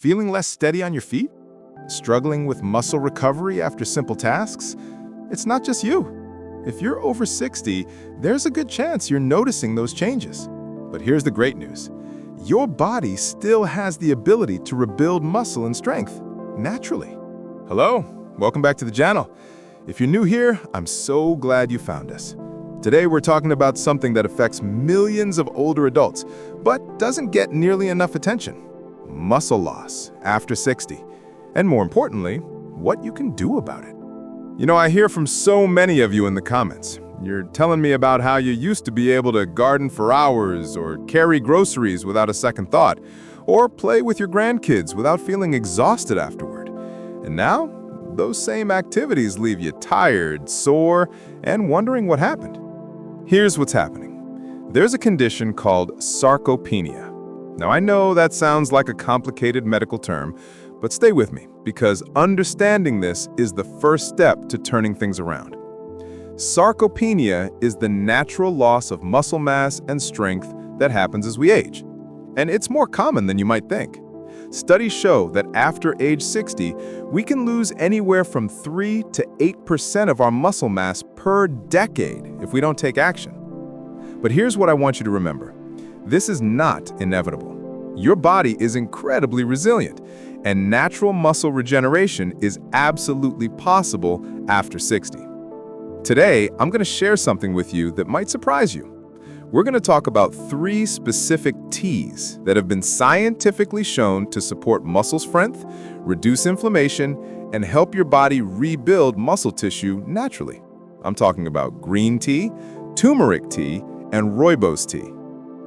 Feeling less steady on your feet? Struggling with muscle recovery after simple tasks? It's not just you. If you're over 60, there's a good chance you're noticing those changes. But here's the great news. Your body still has the ability to rebuild muscle and strength, naturally. Hello, welcome back to the channel. If you're new here, I'm so glad you found us. Today we're talking about something that affects millions of older adults, but doesn't get nearly enough attention. Muscle loss after 60. And more importantly, what you can do about it. You know, I hear from so many of you in the comments. You're telling me about how you used to be able to garden for hours, or carry groceries without a second thought, or play with your grandkids without feeling exhausted afterward. And now, those same activities leave you tired, sore, and wondering what happened. Here's what's happening. There's a condition called sarcopenia. Now, I know that sounds like a complicated medical term, but stay with me, because understanding this is the first step to turning things around. Sarcopenia is the natural loss of muscle mass and strength that happens as we age. And it's more common than you might think. Studies show that after age 60, we can lose anywhere from 3 to 8% of our muscle mass per decade if we don't take action. But here's what I want you to remember. This is not inevitable. Your body is incredibly resilient, and natural muscle regeneration is absolutely possible after 60. Today, I'm going to share something with you that might surprise you. We're going to talk about 3 specific teas that have been scientifically shown to support muscle strength, reduce inflammation, and help your body rebuild muscle tissue naturally. I'm talking about green tea, turmeric tea, and rooibos tea.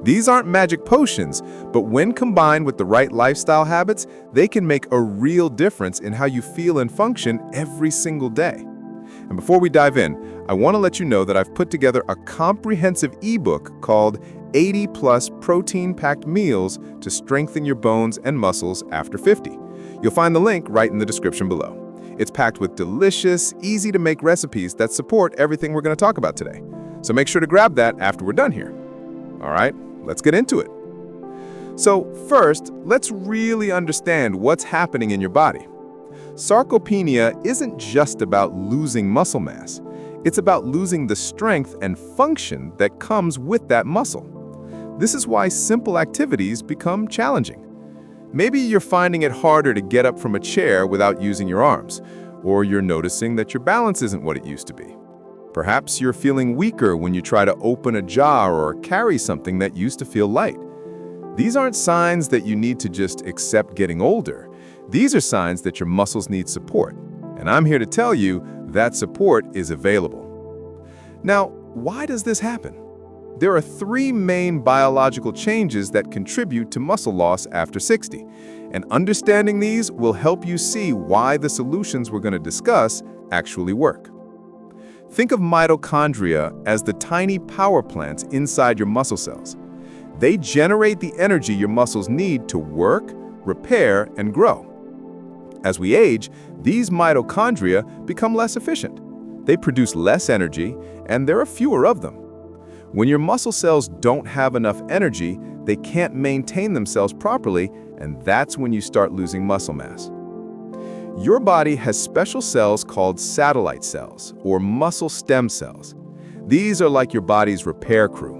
These aren't magic potions, but when combined with the right lifestyle habits, they can make a real difference in how you feel and function every single day. And before we dive in, I want to let you know that I've put together a comprehensive ebook called 80+ protein-packed meals to strengthen your bones and muscles after 50. You'll find the link right in the description below. It's packed with delicious, easy-to-make recipes that support everything we're going to talk about today. So make sure to grab that after we're done here. All right, let's get into it. So first, let's really understand what's happening in your body. Sarcopenia isn't just about losing muscle mass. It's about losing the strength and function that comes with that muscle. This is why simple activities become challenging. Maybe you're finding it harder to get up from a chair without using your arms, or you're noticing that your balance isn't what it used to be. Perhaps you're feeling weaker when you try to open a jar or carry something that used to feel light. These aren't signs that you need to just accept getting older. These are signs that your muscles need support, and I'm here to tell you that support is available. Now, why does this happen? There are 3 main biological changes that contribute to muscle loss after 60, and understanding these will help you see why the solutions we're going to discuss actually work. Think of mitochondria as the tiny power plants inside your muscle cells. They generate the energy your muscles need to work, repair, and grow. As we age, these mitochondria become less efficient. They produce less energy, and there are fewer of them. When your muscle cells don't have enough energy, they can't maintain themselves properly, and that's when you start losing muscle mass. Your body has special cells called satellite cells, or muscle stem cells. These are like your body's repair crew.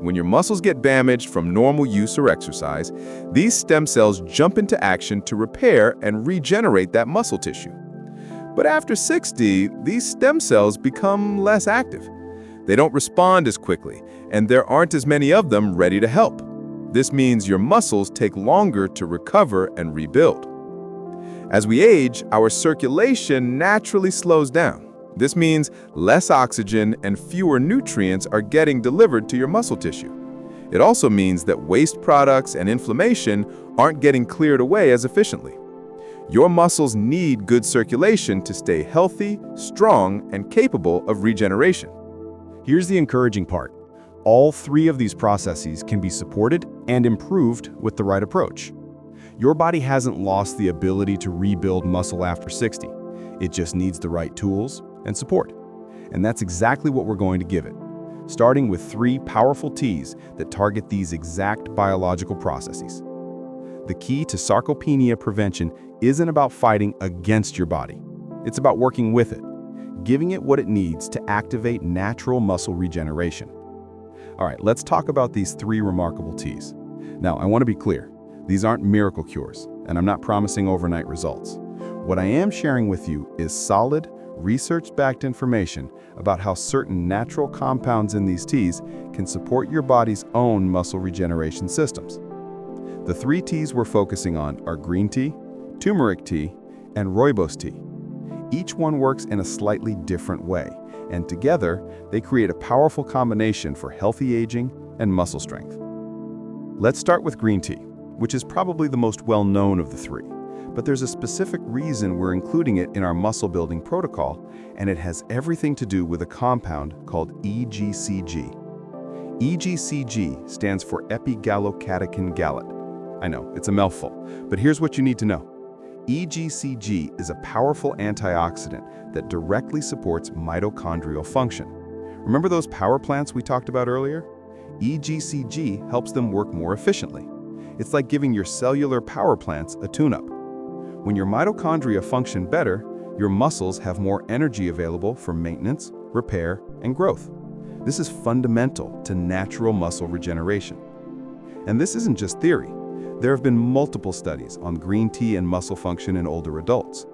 When your muscles get damaged from normal use or exercise, these stem cells jump into action to repair and regenerate that muscle tissue. But after 60, these stem cells become less active. They don't respond as quickly, and there aren't as many of them ready to help. This means your muscles take longer to recover and rebuild. As we age, our circulation naturally slows down. This means less oxygen and fewer nutrients are getting delivered to your muscle tissue. It also means that waste products and inflammation aren't getting cleared away as efficiently. Your muscles need good circulation to stay healthy, strong, and capable of regeneration. Here's the encouraging part. All 3 of these processes can be supported and improved with the right approach. Your body hasn't lost the ability to rebuild muscle after 60. It just needs the right tools and support. And that's exactly what we're going to give it, starting with 3 powerful teas that target these exact biological processes. The key to sarcopenia prevention isn't about fighting against your body. It's about working with it, giving it what it needs to activate natural muscle regeneration. All right, let's talk about these 3 remarkable teas. Now, I want to be clear. These aren't miracle cures, and I'm not promising overnight results. What I am sharing with you is solid, research-backed information about how certain natural compounds in these teas can support your body's own muscle regeneration systems. The 3 teas we're focusing on are green tea, turmeric tea, and rooibos tea. Each one works in a slightly different way, and together they create a powerful combination for healthy aging and muscle strength. Let's start with green tea, which is probably the most well-known of the 3. But there's a specific reason we're including it in our muscle-building protocol, and it has everything to do with a compound called EGCG. EGCG stands for epigallocatechin gallate. I know, it's a mouthful, but here's what you need to know. EGCG is a powerful antioxidant that directly supports mitochondrial function. Remember those power plants we talked about earlier? EGCG helps them work more efficiently. It's like giving your cellular power plants a tune-up. When your mitochondria function better, your muscles have more energy available for maintenance, repair, and growth. This is fundamental to natural muscle regeneration. And this isn't just theory. There have been multiple studies on green tea and muscle function in older adults.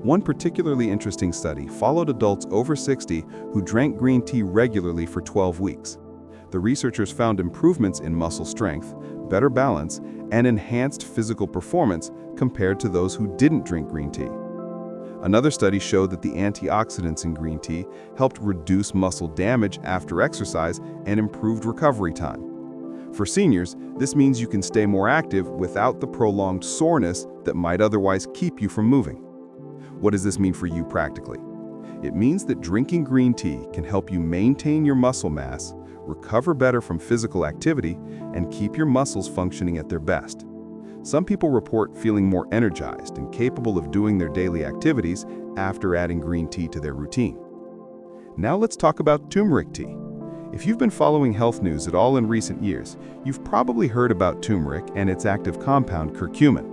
One particularly interesting study followed adults over 60 who drank green tea regularly for 12 weeks. The researchers found improvements in muscle strength, better balance, and enhanced physical performance compared to those who didn't drink green tea. Another study showed that the antioxidants in green tea helped reduce muscle damage after exercise and improved recovery time. For seniors, this means you can stay more active without the prolonged soreness that might otherwise keep you from moving. What does this mean for you practically? It means that drinking green tea can help you maintain your muscle mass, recover better from physical activity, and keep your muscles functioning at their best. Some people report feeling more energized and capable of doing their daily activities after adding green tea to their routine. Now let's talk about turmeric tea. If you've been following health news at all in recent years, you've probably heard about turmeric and its active compound curcumin.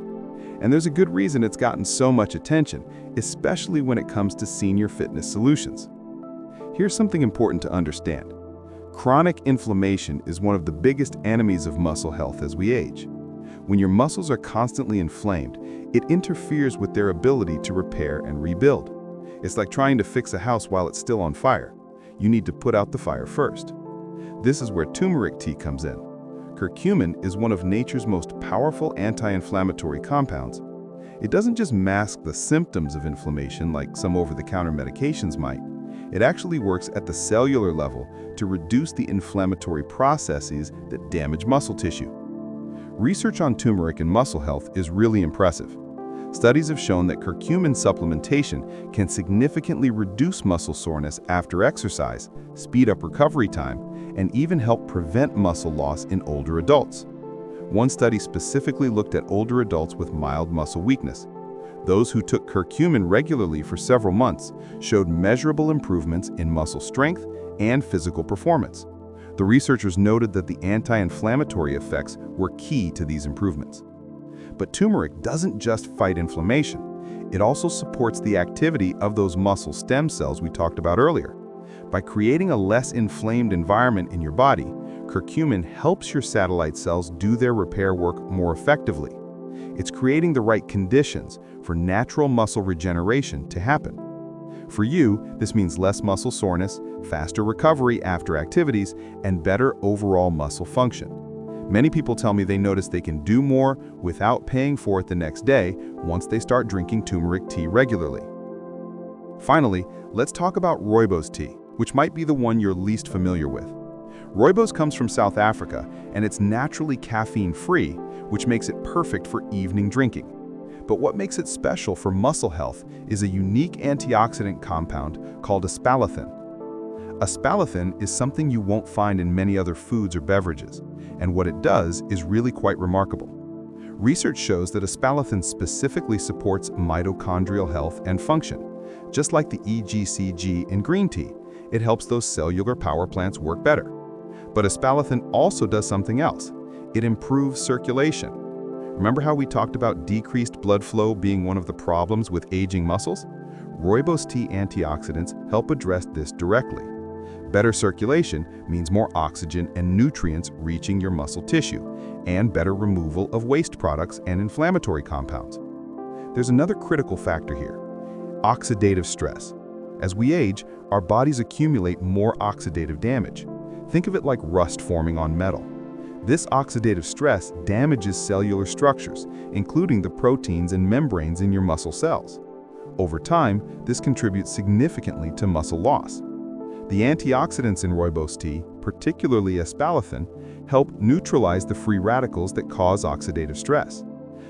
And there's a good reason it's gotten so much attention, especially when it comes to senior fitness solutions. Here's something important to understand. Chronic inflammation is one of the biggest enemies of muscle health as we age. When your muscles are constantly inflamed, it interferes with their ability to repair and rebuild. It's like trying to fix a house while it's still on fire. You need to put out the fire first. This is where turmeric tea comes in. Curcumin is one of nature's most powerful anti-inflammatory compounds. It doesn't just mask the symptoms of inflammation like some over-the-counter medications might. It actually works at the cellular level to reduce the inflammatory processes that damage muscle tissue. Research on turmeric and muscle health is really impressive. Studies have shown that curcumin supplementation can significantly reduce muscle soreness after exercise, speed up recovery time, and even help prevent muscle loss in older adults. One study specifically looked at older adults with mild muscle weakness. Those who took curcumin regularly for several months showed measurable improvements in muscle strength and physical performance. The researchers noted that the anti-inflammatory effects were key to these improvements. But turmeric doesn't just fight inflammation. It also supports the activity of those muscle stem cells we talked about earlier. By creating a less inflamed environment in your body, curcumin helps your satellite cells do their repair work more effectively. It's creating the right conditions for natural muscle regeneration to happen. For you, this means less muscle soreness, faster recovery after activities, and better overall muscle function. Many people tell me they notice they can do more without paying for it the next day once they start drinking turmeric tea regularly. Finally, let's talk about rooibos tea, which might be the one you're least familiar with. Rooibos comes from South Africa, and it's naturally caffeine-free, which makes it perfect for evening drinking. But what makes it special for muscle health is a unique antioxidant compound called aspalathin. Aspalathin is something you won't find in many other foods or beverages, and what it does is really quite remarkable. Research shows that aspalathin specifically supports mitochondrial health and function. Just like the EGCG in green tea, it helps those cellular power plants work better. But aspalathin also does something else. It improves circulation. Remember how we talked about decreased blood flow being one of the problems with aging muscles? Rooibos tea antioxidants help address this directly. Better circulation means more oxygen and nutrients reaching your muscle tissue, and better removal of waste products and inflammatory compounds. There's another critical factor here: oxidative stress. As we age, our bodies accumulate more oxidative damage. Think of it like rust forming on metal. This oxidative stress damages cellular structures, including the proteins and membranes in your muscle cells. Over time, this contributes significantly to muscle loss. The antioxidants in rooibos tea, particularly espalathrin, help neutralize the free radicals that cause oxidative stress.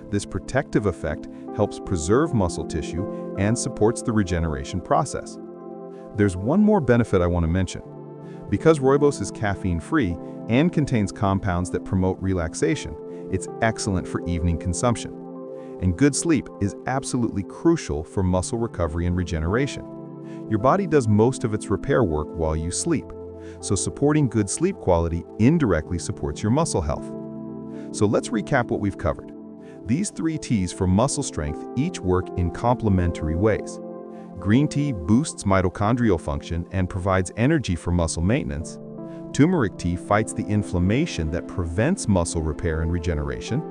This protective effect helps preserve muscle tissue and supports the regeneration process. There's one more benefit I want to mention. Because rooibos is caffeine-free and contains compounds that promote relaxation, it's excellent for evening consumption. And good sleep is absolutely crucial for muscle recovery and regeneration. Your body does most of its repair work while you sleep, so supporting good sleep quality indirectly supports your muscle health. So let's recap what we've covered. These 3 teas for muscle strength each work in complementary ways. Green tea boosts mitochondrial function and provides energy for muscle maintenance. Turmeric tea fights the inflammation that prevents muscle repair and regeneration.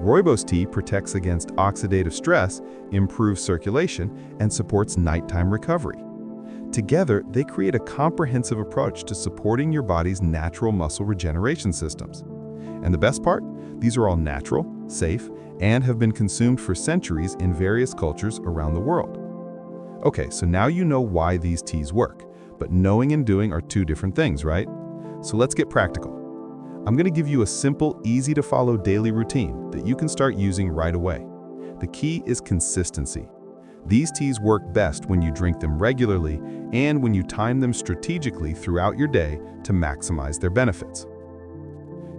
Rooibos tea protects against oxidative stress, improves circulation, and supports nighttime recovery. Together, they create a comprehensive approach to supporting your body's natural muscle regeneration systems. And the best part? These are all natural, safe, and have been consumed for centuries in various cultures around the world. Okay, so now you know why these teas work, but knowing and doing are 2 different things, right? So let's get practical. I'm going to give you a simple, easy-to-follow daily routine that you can start using right away. The key is consistency. These teas work best when you drink them regularly and when you time them strategically throughout your day to maximize their benefits.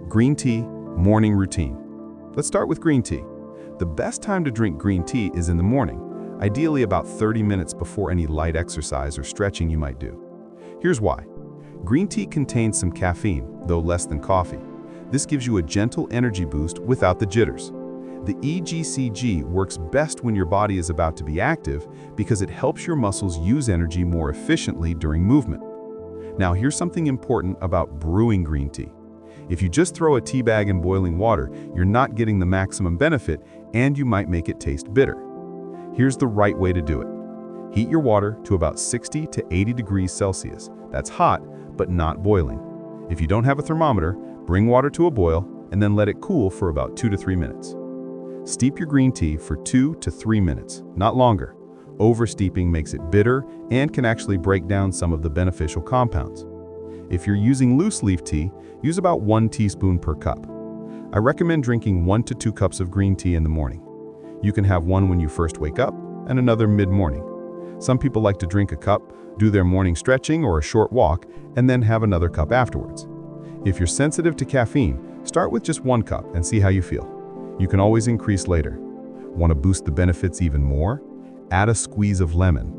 Green tea, morning routine. Let's start with green tea. The best time to drink green tea is in the morning, ideally about 30 minutes before any light exercise or stretching you might do. Here's why. Green tea contains some caffeine, though less than coffee. This gives you a gentle energy boost without the jitters. The EGCG works best when your body is about to be active because it helps your muscles use energy more efficiently during movement. Now, here's something important about brewing green tea. If you just throw a tea bag in boiling water, you're not getting the maximum benefit and you might make it taste bitter. Here's the right way to do it. Heat your water to about 60 to 80 degrees Celsius. That's hot, but not boiling. If you don't have a thermometer, bring water to a boil and then let it cool for about 2 to 3 minutes. Steep your green tea for 2 to 3 minutes, not longer. Oversteeping makes it bitter and can actually break down some of the beneficial compounds. If you're using loose leaf tea, use about 1 teaspoon per cup. I recommend drinking 1 to 2 cups of green tea in the morning. You can have one when you first wake up and another mid-morning. Some people like to drink a cup, do their morning stretching or a short walk, and then have another cup afterwards. If you're sensitive to caffeine, start with just 1 cup and see how you feel. You can always increase later. Want to boost the benefits even more? Add a squeeze of lemon.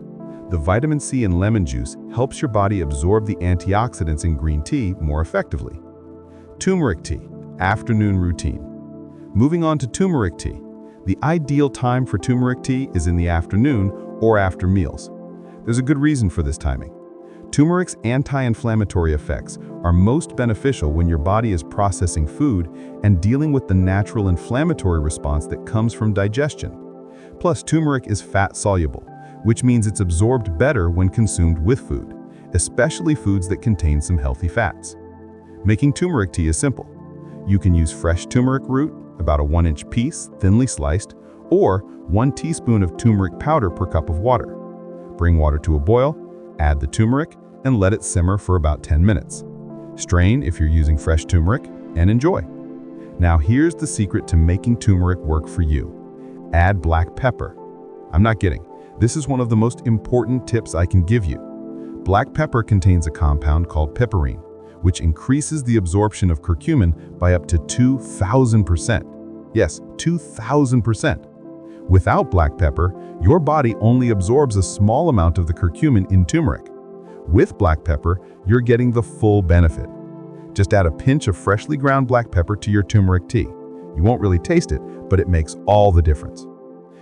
The vitamin C in lemon juice helps your body absorb the antioxidants in green tea more effectively. Turmeric tea, afternoon routine. Moving on to turmeric tea. The ideal time for turmeric tea is in the afternoon or after meals. There's a good reason for this timing. Turmeric's anti-inflammatory effects are most beneficial when your body is processing food and dealing with the natural inflammatory response that comes from digestion. Plus, turmeric is fat-soluble, which means it's absorbed better when consumed with food, especially foods that contain some healthy fats. Making turmeric tea is simple. You can use fresh turmeric root, about a 1-inch piece, thinly sliced, or 1 teaspoon of turmeric powder per cup of water. Bring water to a boil, add the turmeric, and let it simmer for about 10 minutes. Strain if you're using fresh turmeric, and enjoy. Now here's the secret to making turmeric work for you. Add black pepper. I'm not kidding. This is one of the most important tips I can give you. Black pepper contains a compound called piperine, which increases the absorption of curcumin by up to 2,000%. Yes, 2,000%. Without black pepper, your body only absorbs a small amount of the curcumin in turmeric. With black pepper, you're getting the full benefit. Just add a pinch of freshly ground black pepper to your turmeric tea. You won't really taste it, but it makes all the difference.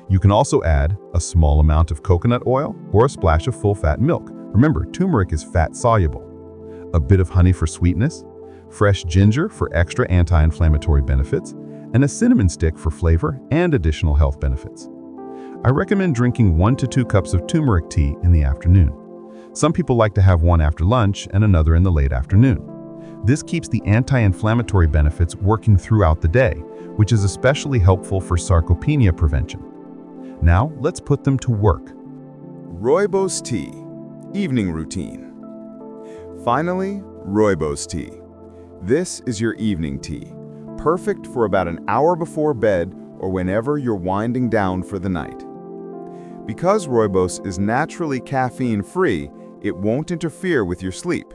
You can also add a small amount of coconut oil or a splash of full-fat milk. Remember, turmeric is fat-soluble. A bit of honey for sweetness, fresh ginger for extra anti-inflammatory benefits, and a cinnamon stick for flavor and additional health benefits. I recommend drinking 1 to 2 cups of turmeric tea in the afternoon. Some people like to have one after lunch and another in the late afternoon. This keeps the anti-inflammatory benefits working throughout the day, which is especially helpful for sarcopenia prevention. Now, let's put them to work. Rooibos tea, evening routine. Finally, rooibos tea. This is your evening tea, perfect for about an hour before bed or whenever you're winding down for the night. Because rooibos is naturally caffeine-free, it won't interfere with your sleep.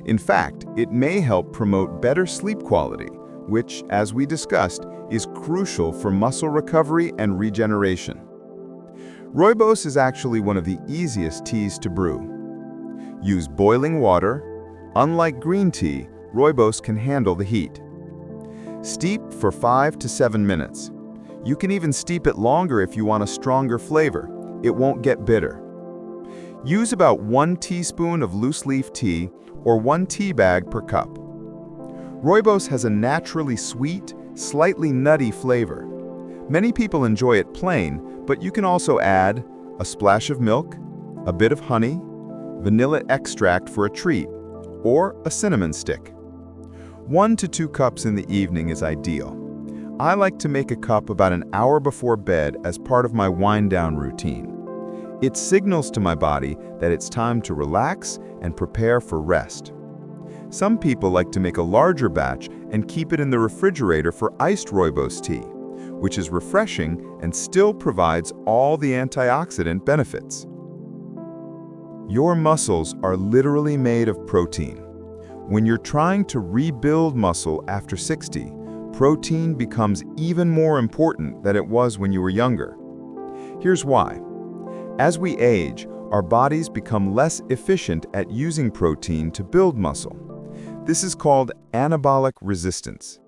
In fact, it may help promote better sleep quality, which, as we discussed, is crucial for muscle recovery and regeneration. Rooibos is actually one of the easiest teas to brew. Use boiling water. Unlike green tea, rooibos can handle the heat. Steep for 5 to 7 minutes. You can even steep it longer if you want a stronger flavor. It won't get bitter. Use about 1 teaspoon of loose leaf tea or 1 tea bag per cup. Rooibos has a naturally sweet, slightly nutty flavor. Many people enjoy it plain, but you can also add a splash of milk, a bit of honey, vanilla extract for a treat, or a cinnamon stick. 1 to 2 cups in the evening is ideal. I like to make a cup about an hour before bed as part of my wind-down routine. It signals to my body that it's time to relax and prepare for rest. Some people like to make a larger batch and keep it in the refrigerator for iced rooibos tea, which is refreshing and still provides all the antioxidant benefits. Your muscles are literally made of protein. When you're trying to rebuild muscle after 60, protein becomes even more important than it was when you were younger. Here's why. As we age, our bodies become less efficient at using protein to build muscle. This is called anabolic resistance.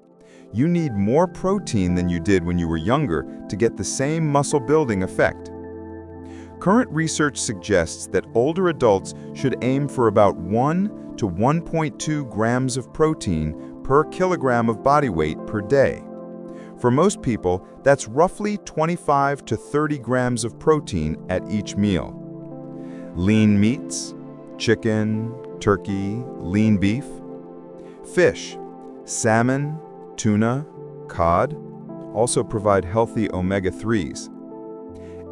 You need more protein than you did when you were younger to get the same muscle-building effect. Current research suggests that older adults should aim for about 1 to 1.2 grams of protein per kilogram of body weight per day. For most people, that's roughly 25 to 30 grams of protein at each meal. Lean meats, chicken, turkey, lean beef, fish, salmon, tuna, cod also provide healthy omega-3s.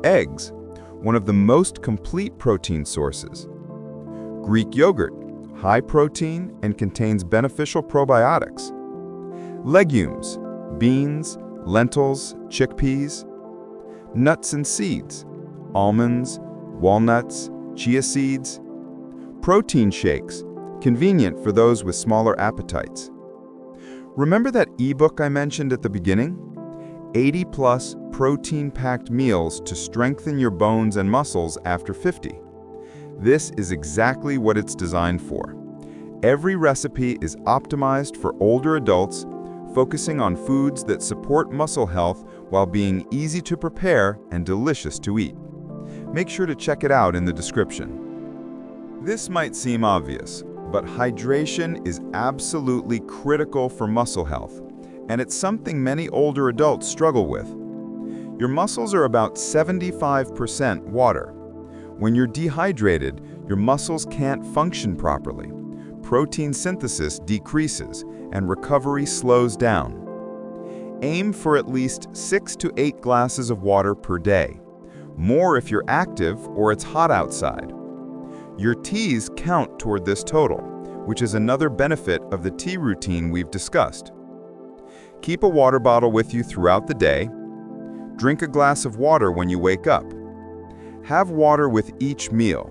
Eggs, one of the most complete protein sources. Greek yogurt, high protein and contains beneficial probiotics. Legumes, beans, lentils, chickpeas. Nuts and seeds, almonds, walnuts, chia seeds. Protein shakes, convenient for those with smaller appetites. Remember that ebook I mentioned at the beginning? 80+ protein-packed meals to strengthen your bones and muscles after 50. This is exactly what it's designed for. Every recipe is optimized for older adults, focusing on foods that support muscle health while being easy to prepare and delicious to eat. Make sure to check it out in the description. This might seem obvious, but hydration is absolutely critical for muscle health, and it's something many older adults struggle with. Your muscles are about 75% water. When you're dehydrated, your muscles can't function properly. Protein synthesis decreases, and recovery slows down. Aim for at least 6 to 8 glasses of water per day, more if you're active or it's hot outside. Your teas count toward this total, which is another benefit of the tea routine we've discussed. Keep a water bottle with you throughout the day. Drink a glass of water when you wake up. Have water with each meal.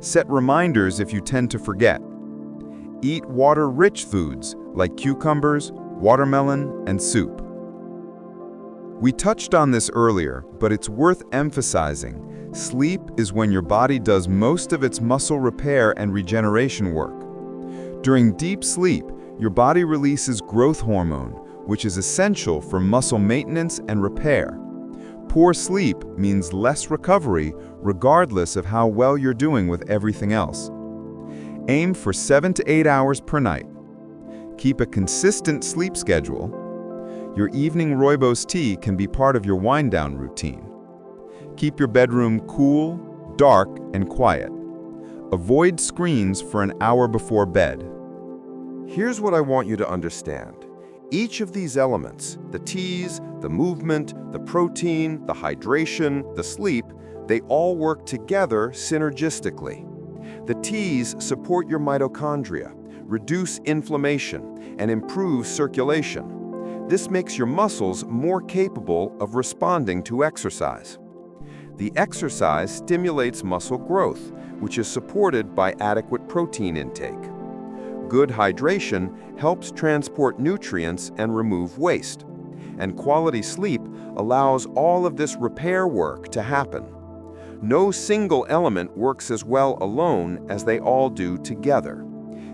Set reminders if you tend to forget. Eat water-rich foods like cucumbers, watermelon, and soup. We touched on this earlier, but it's worth emphasizing. Sleep is when your body does most of its muscle repair and regeneration work. During deep sleep, your body releases growth hormone, which is essential for muscle maintenance and repair. Poor sleep means less recovery, regardless of how well you're doing with everything else. Aim for 7 to 8 hours per night. Keep a consistent sleep schedule. Your evening rooibos tea can be part of your wind-down routine. Keep your bedroom cool, dark, and quiet. Avoid screens for an hour before bed. Here's what I want you to understand. Each of these elements, the teas, the movement, the protein, the hydration, the sleep, they all work together synergistically. The teas support your mitochondria, reduce inflammation, and improve circulation. This makes your muscles more capable of responding to exercise. The exercise stimulates muscle growth, which is supported by adequate protein intake. Good hydration helps transport nutrients and remove waste. And quality sleep allows all of this repair work to happen. No single element works as well alone as they all do together.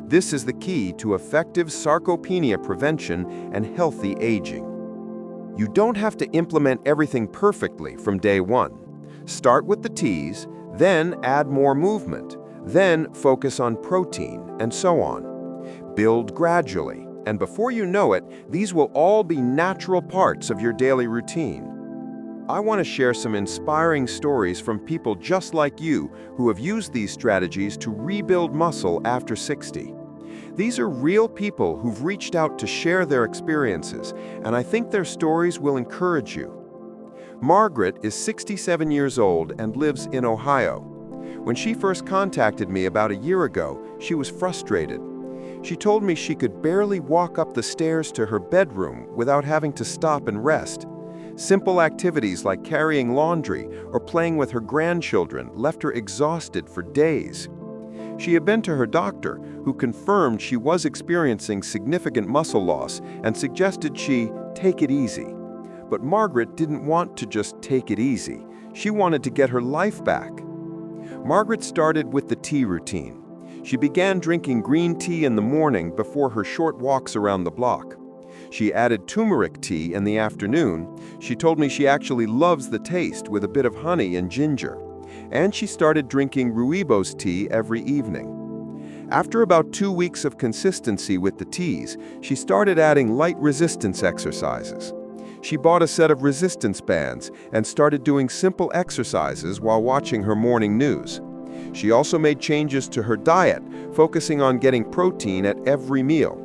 This is the key to effective sarcopenia prevention and healthy aging. You don't have to implement everything perfectly from day one. Start with the teas, then add more movement, then focus on protein, and so on. Build gradually, and before you know it, these will all be natural parts of your daily routine. I want to share some inspiring stories from people just like you who have used these strategies to rebuild muscle after 60. These are real people who've reached out to share their experiences, and I think their stories will encourage you. Margaret is 67 years old and lives in Ohio. When she first contacted me about a year ago, she was frustrated. She told me she could barely walk up the stairs to her bedroom without having to stop and rest. Simple activities like carrying laundry or playing with her grandchildren left her exhausted for days. She had been to her doctor, who confirmed she was experiencing significant muscle loss and suggested she take it easy. But Margaret didn't want to just take it easy. She wanted to get her life back. Margaret started with the tea routine. She began drinking green tea in the morning before her short walks around the block. She added turmeric tea in the afternoon. She told me she actually loves the taste with a bit of honey and ginger. And she started drinking rooibos tea every evening. After about 2 weeks of consistency with the teas, she started adding light resistance exercises. She bought a set of resistance bands and started doing simple exercises while watching her morning news. She also made changes to her diet, focusing on getting protein at every meal.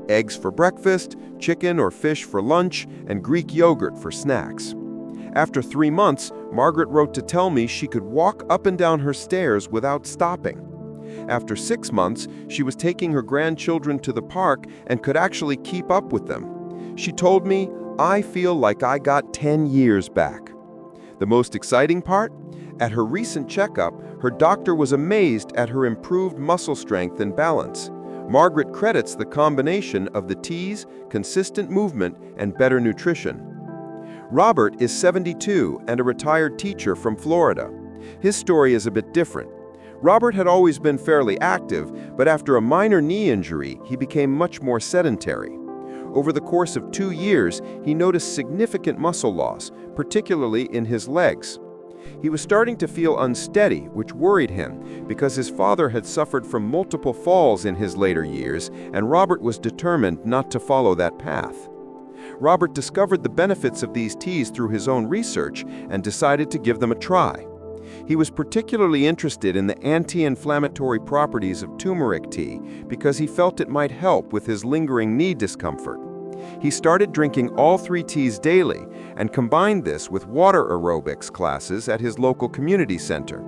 Eggs for breakfast, chicken or fish for lunch, and Greek yogurt for snacks. After 3 months, Margaret wrote to tell me she could walk up and down her stairs without stopping. After 6 months, she was taking her grandchildren to the park and could actually keep up with them. She told me, "I feel like I got 10 years back." The most exciting part? At her recent checkup, her doctor was amazed at her improved muscle strength and balance. Margaret credits the combination of the teas, consistent movement, and better nutrition. Robert is 72 and a retired teacher from Florida. His story is a bit different. Robert had always been fairly active, but after a minor knee injury, he became much more sedentary. Over the course of 2 years, he noticed significant muscle loss, particularly in his legs. He was starting to feel unsteady, which worried him, because his father had suffered from multiple falls in his later years, and Robert was determined not to follow that path. Robert discovered the benefits of these teas through his own research and decided to give them a try. He was particularly interested in the anti-inflammatory properties of turmeric tea because he felt it might help with his lingering knee discomfort. He started drinking all 3 teas daily and combined this with water aerobics classes at his local community center.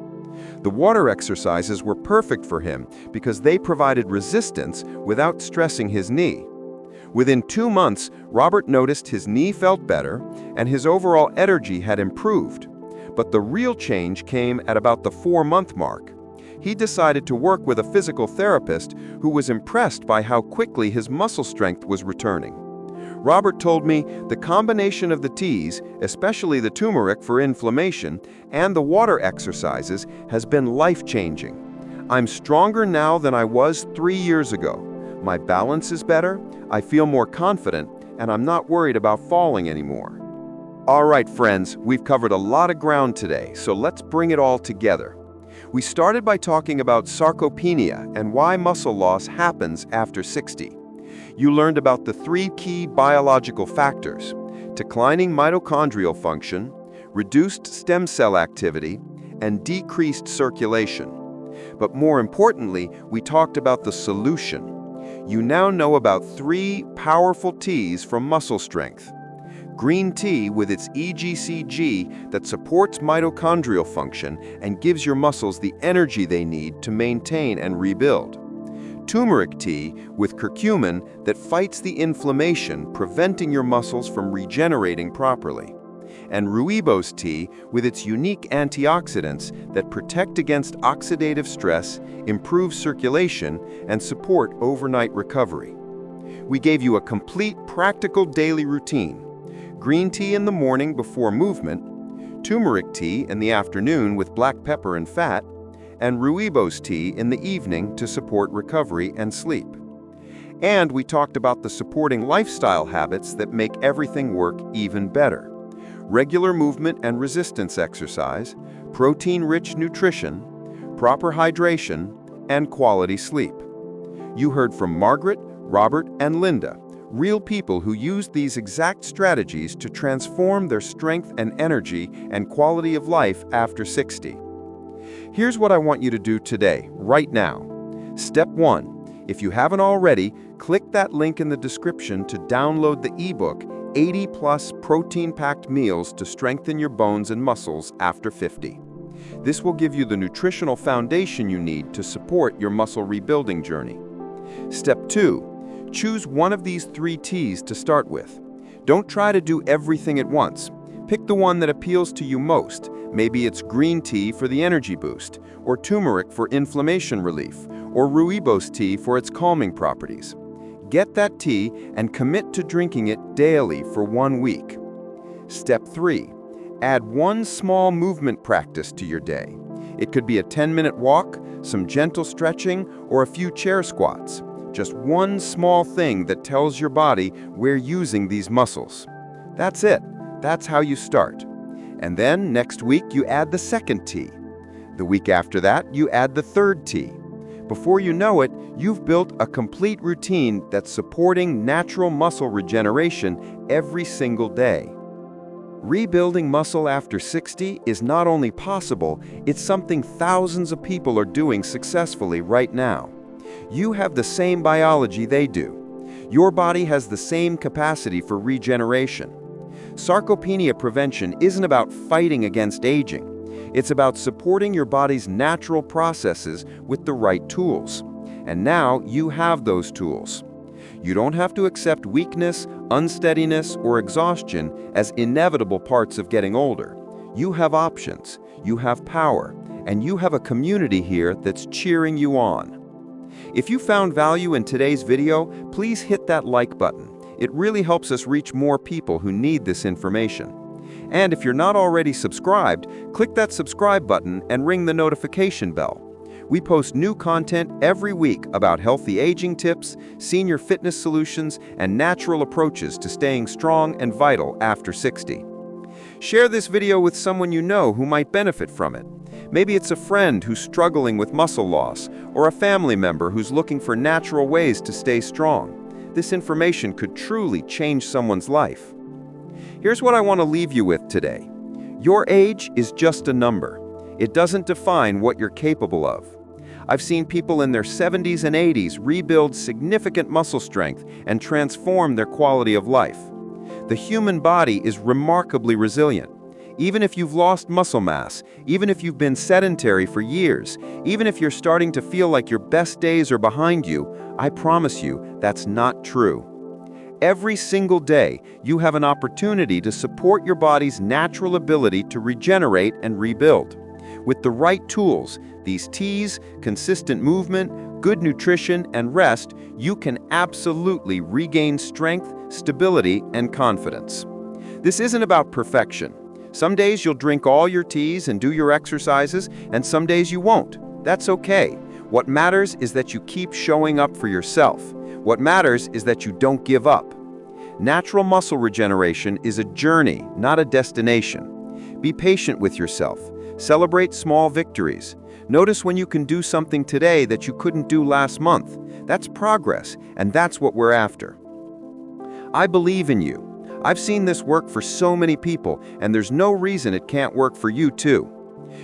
The water exercises were perfect for him because they provided resistance without stressing his knee. Within 2 months, Robert noticed his knee felt better and his overall energy had improved. But the real change came at about the 4-month mark. He decided to work with a physical therapist who was impressed by how quickly his muscle strength was returning. Robert told me the combination of the teas, especially the turmeric for inflammation, and the water exercises has been life-changing. I'm stronger now than I was 3 years ago. My balance is better, I feel more confident, and I'm not worried about falling anymore. All right, friends, we've covered a lot of ground today, so let's bring it all together. We started by talking about sarcopenia and why muscle loss happens after 60. You learned about the 3 key biological factors: declining mitochondrial function, reduced stem cell activity, and decreased circulation. But more importantly, we talked about the solution. You now know about 3 powerful T's for muscle strength. Green tea with its EGCG that supports mitochondrial function and gives your muscles the energy they need to maintain and rebuild. Turmeric tea with curcumin that fights the inflammation, preventing your muscles from regenerating properly. And rooibos tea with its unique antioxidants that protect against oxidative stress, improve circulation, and support overnight recovery. We gave you a complete, practical daily routine. Green tea in the morning before movement, turmeric tea in the afternoon with black pepper and fat, and rooibos tea in the evening to support recovery and sleep. And we talked about the supporting lifestyle habits that make everything work even better. Regular movement and resistance exercise, protein-rich nutrition, proper hydration, and quality sleep. You heard from Margaret, Robert, and Linda, real people who used these exact strategies to transform their strength and energy and quality of life after 60. Here's what I want you to do today, right now. Step 1. If you haven't already, click that link in the description to download the ebook 80+ protein-packed meals to strengthen your bones and muscles after 50. This will give you the nutritional foundation you need to support your muscle rebuilding journey. Step 2. Choose one of these 3 T's to start with. Don't try to do everything at once. Pick the one that appeals to you most. Maybe it's green tea for the energy boost, or turmeric for inflammation relief, or rooibos tea for its calming properties. Get that tea and commit to drinking it daily for 1 week. Step 3. Add 1 small movement practice to your day. It could be a 10-minute walk, some gentle stretching, or a few chair squats. Just 1 small thing that tells your body we're using these muscles. That's it. That's how you start. And then next week you add the 2nd T. The week after that you add the 3rd T. Before you know it, you've built a complete routine that's supporting natural muscle regeneration every single day. Rebuilding muscle after 60 is not only possible, it's something thousands of people are doing successfully right now. You have the same biology they do. Your body has the same capacity for regeneration. Sarcopenia prevention isn't about fighting against aging. It's about supporting your body's natural processes with the right tools. And now you have those tools. You don't have to accept weakness, unsteadiness, or exhaustion as inevitable parts of getting older. You have options, you have power, and you have a community here that's cheering you on. If you found value in today's video, please hit that like button. It really helps us reach more people who need this information. And if you're not already subscribed, click that subscribe button and ring the notification bell. We post new content every week about healthy aging tips, senior fitness solutions, and natural approaches to staying strong and vital after 60. Share this video with someone you know who might benefit from it. Maybe it's a friend who's struggling with muscle loss, or a family member who's looking for natural ways to stay strong. This information could truly change someone's life. Here's what I want to leave you with today. Your age is just a number. It doesn't define what you're capable of. I've seen people in their 70s and 80s rebuild significant muscle strength and transform their quality of life. The human body is remarkably resilient. Even if you've lost muscle mass, even if you've been sedentary for years, even if you're starting to feel like your best days are behind you, I promise you that's not true. Every single day, you have an opportunity to support your body's natural ability to regenerate and rebuild. With the right tools, these T's, consistent movement, good nutrition, and rest, you can absolutely regain strength, stability, and confidence. This isn't about perfection. Some days you'll drink all your teas and do your exercises, and some days you won't. That's okay. What matters is that you keep showing up for yourself. What matters is that you don't give up. Natural muscle regeneration is a journey, not a destination. Be patient with yourself. Celebrate small victories. Notice when you can do something today that you couldn't do last month. That's progress, and that's what we're after. I believe in you. I've seen this work for so many people, and there's no reason it can't work for you too.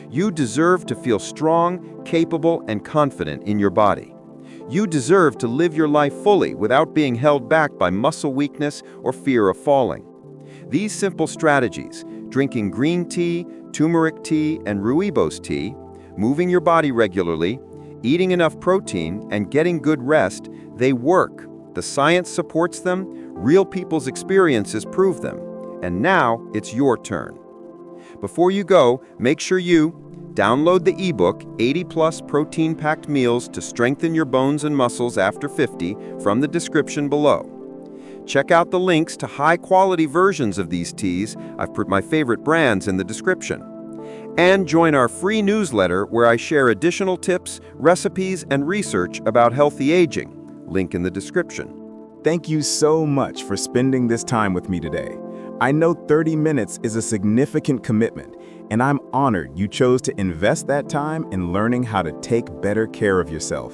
You deserve to feel strong, capable, and confident in your body. You deserve to live your life fully without being held back by muscle weakness or fear of falling. These simple strategies, drinking green tea, turmeric tea, and rooibos tea, moving your body regularly, eating enough protein, and getting good rest, they work. The science supports them, real people's experiences prove them. And now it's your turn. Before you go, make sure you download the ebook 80+ protein-packed meals to strengthen your bones and muscles after 50 from the description below. Check out the links to high-quality versions of these teas. I've put my favorite brands in the description. And join our free newsletter where I share additional tips, recipes, and research about healthy aging. Link in the description. Thank you so much for spending this time with me today. I know 30 minutes is a significant commitment, and I'm honored you chose to invest that time in learning how to take better care of yourself.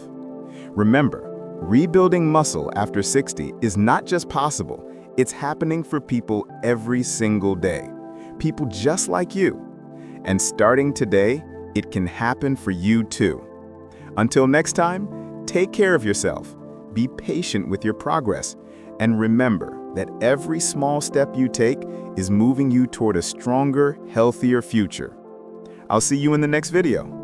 Remember, rebuilding muscle after 60 is not just possible, it's happening for people every single day. People just like you. And starting today, it can happen for you too. Until next time, take care of yourself, be patient with your progress, and remember that every small step you take is moving you toward a stronger, healthier future. I'll see you in the next video.